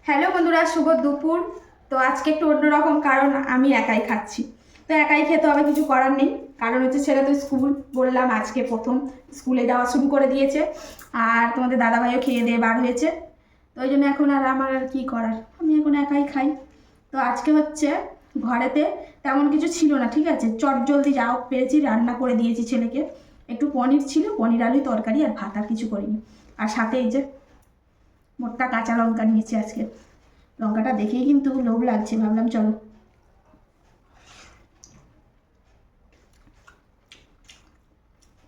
Hello বন্ধুরা, শুভ দুপুর। তো আজকে একটু অন্যরকম, কারণ আমি একাই খাচ্ছি। তো একাই খেতে হবে, কিছু করার নেই। কারণ হচ্ছে ছেলে তো স্কুল, বললাম আজকে প্রথম স্কুলে যাওয়া শুরু করে দিয়েছে। আর তোমাদের দাদাভাইও খেয়ে দিয়ে বার হয়েছে। তো ওই জন্য এখন আর আমার আর কী করার, আমি এখন একাই খাই। তো আজকে হচ্ছে ঘরেতে তেমন কিছু ছিল না, ঠিক আছে, চট জলদি যাও পেরেছি রান্না করে দিয়েছি ছেলেকে। একটু পনির ছিল, পনির আলু তরকারি, আর ভাত, আর কিছু করিনি। আর সাথে এই যে মোটা কাঁচা লঙ্কা নিয়েছি আজকে। লঙ্কাটা দেখেই কিন্তু লোভ লাগছে, ভাবলাম চলো।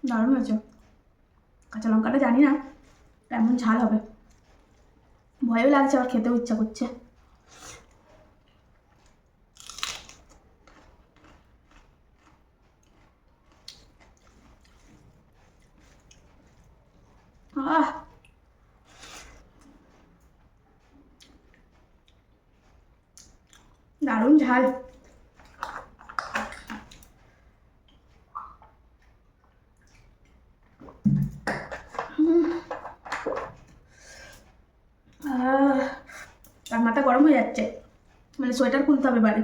দারুণ হয়েছে। কাঁচা লঙ্কাটা জানি না কেমন ঝাল হবে, ভয়ও লাগছে, আবার খেতেও ইচ্ছা করছে। আহ, দারুণ ঝাল। আর মাথা গরম হয়ে যাচ্ছে, মানে সোয়েটার খুলতে হবে বাড়ি।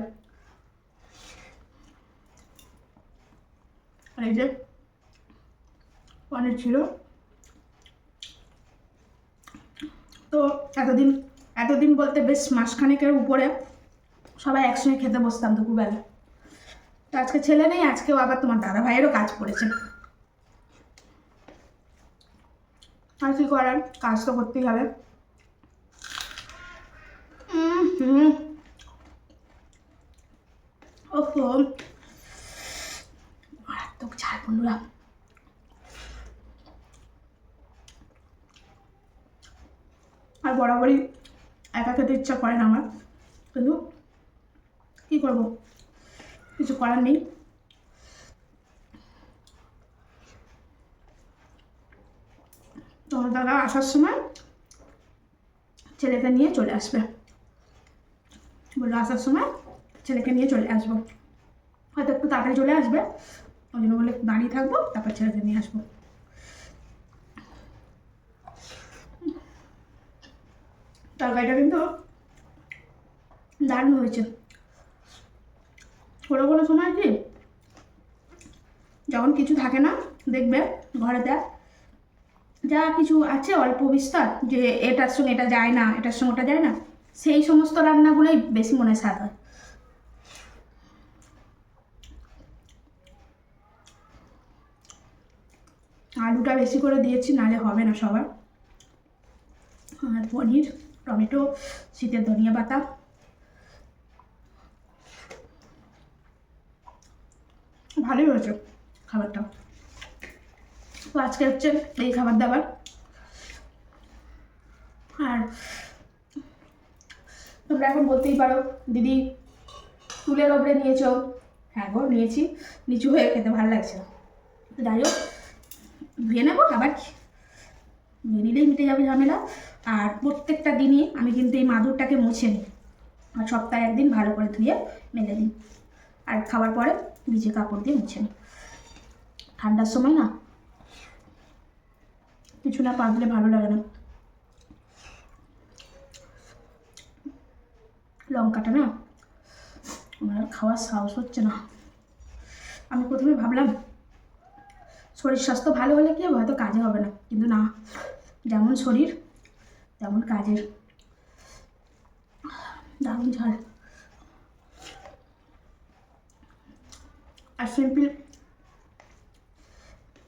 আর এই যে পনির ছিল। তো এতদিন এতদিন বলতে বেশ মাসখানেকের উপরে সবাই একসঙ্গে খেতে বসতাম দুপুরবেলা। তো আজকে ছেলে নেই, আজকেও আবার তোমার দাদা ভাইয়েরও কাজ পড়েছে। আর কি করার, কাজ তো করতেই হবে। ওহো, মারাত্মক ঝাল বন্ধুরা। আর বরাবরই একা খেতে ইচ্ছা করে না আমার, কিন্তু কী করবো, কিছু করার নেই। তোমার দাদা আসার সময় ছেলেকে নিয়ে চলে আসবে, বললো আসার সময় ছেলেকে নিয়ে চলে আসবো। হয়তো একটু তাড়াতাড়ি চলে আসবে, ওই জন্য বলে দাঁড়িয়ে থাকবো, তারপর ছেলেকে নিয়ে আসবো। তরকারিটা কিন্তু দারুণ হয়েছে। কোনো কোনো সময় কি, যখন কিছু থাকে না, দেখবে ঘরেতে যা কিছু আছে অল্প বিস্তর, যে এটার সঙ্গে এটা যায় না, এটার সঙ্গে ওটা যায় না, সেই সমস্ত রান্নাগুলোই বেশি মনে স্বাদ হয়। আলুটা বেশি করে দিয়েছি, নাহলে হবে না সবার। আর পনির, টমেটো, শীতের ধনিয়া পাতা, ভালোই হয়েছে খাবারটা। তো আজকে হচ্ছে এই খাবার দাবার। আর তোমরা এখন বলতেই পারো, দিদি চুলের ওপরে নিয়েছো। হ্যাঁ গো, নিয়েছি, নিচু হয়ে খেতে ভালো লাগছে না। যাই হোক, ধুয়ে নেবো, আবার ধুয়ে নিলেই মিটে যাবে ঝামেলা। আর প্রত্যেকটা দিনই আমি কিন্তু এই মাদুরটাকে মুছে নিই, আর সপ্তাহে একদিন ভালো করে ধুয়ে মেলে দিই। আর খাওয়ার পরে ভিজে কাপড় দিয়ে মুছে নিই। ঠান্ডার সময় না কিছু না পাতলে ভালো লাগে না। লঙ্কাটা না আমার আর খাওয়ার সাহস হচ্ছে না। আমি প্রথমে ভাবলাম শরীর স্বাস্থ্য ভালো হলে কি হবে, হয়তো কাজে হবে না, কিন্তু না, যেমন শরীর তেমন কাজের। দারুণ ঝাল। আর সিম্পল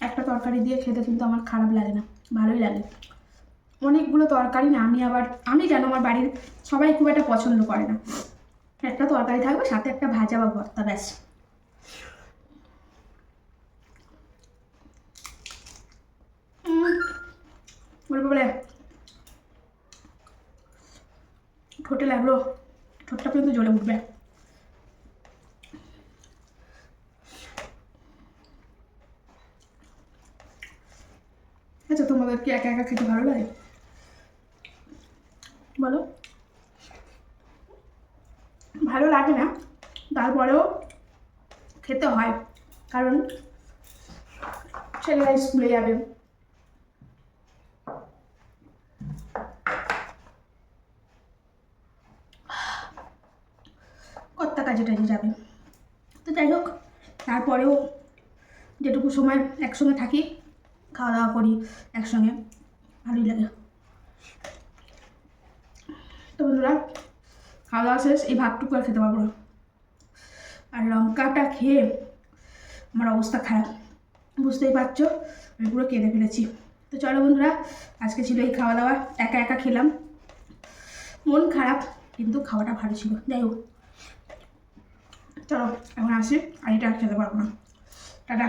একটা তরকারি দিয়ে খেতে কিন্তু আমার খারাপ লাগে না, ভালোই লাগে। অনেকগুলো তরকারি না, আমি কেন, আমার বাড়ির সবাই খুব একটা পছন্দ করে না। একটা তরকারি থাকবে, সাথে একটা ভাজা বা ভর্তা, ব্যাস। বলবো বলে ঠোঁটে লাগলো, ঠোঁটটা কিন্তু জ্বলে উঠবে। আচ্ছা, তোমাদের কি একা একা খেতে ভালো লাগে বলো? ভালো লাগে না, তারপরেও খেতে হয়, কারণ ছেলেরা স্কুলে যাবে। কর্তা কাজে টাজে যাবে। তো যাই হোক, তারপরেও যেটুকু সময় একসঙ্গে থাকি, খাওয়া দাওয়া করি একসঙ্গে, ভালোই লাগে। তো বন্ধুরা, খাওয়া দাওয়া শেষ, এই ভাতটুকু আর খেতে পারবো না, আর লঙ্কাটা খেয়ে আমার অবস্থা খারাপ, বুঝতেই পারছো, আমি পুরো কেঁদে ফেলেছি। তো চলো বন্ধুরা, আজকে ছিল এই খাওয়া দাওয়া, একা একা খেলাম, মন খারাপ, কিন্তু খাওয়াটা ভালো ছিল। যাই হোক, চলো এখন আসি, আর এটা আর খেতে পারবো না, টাটা।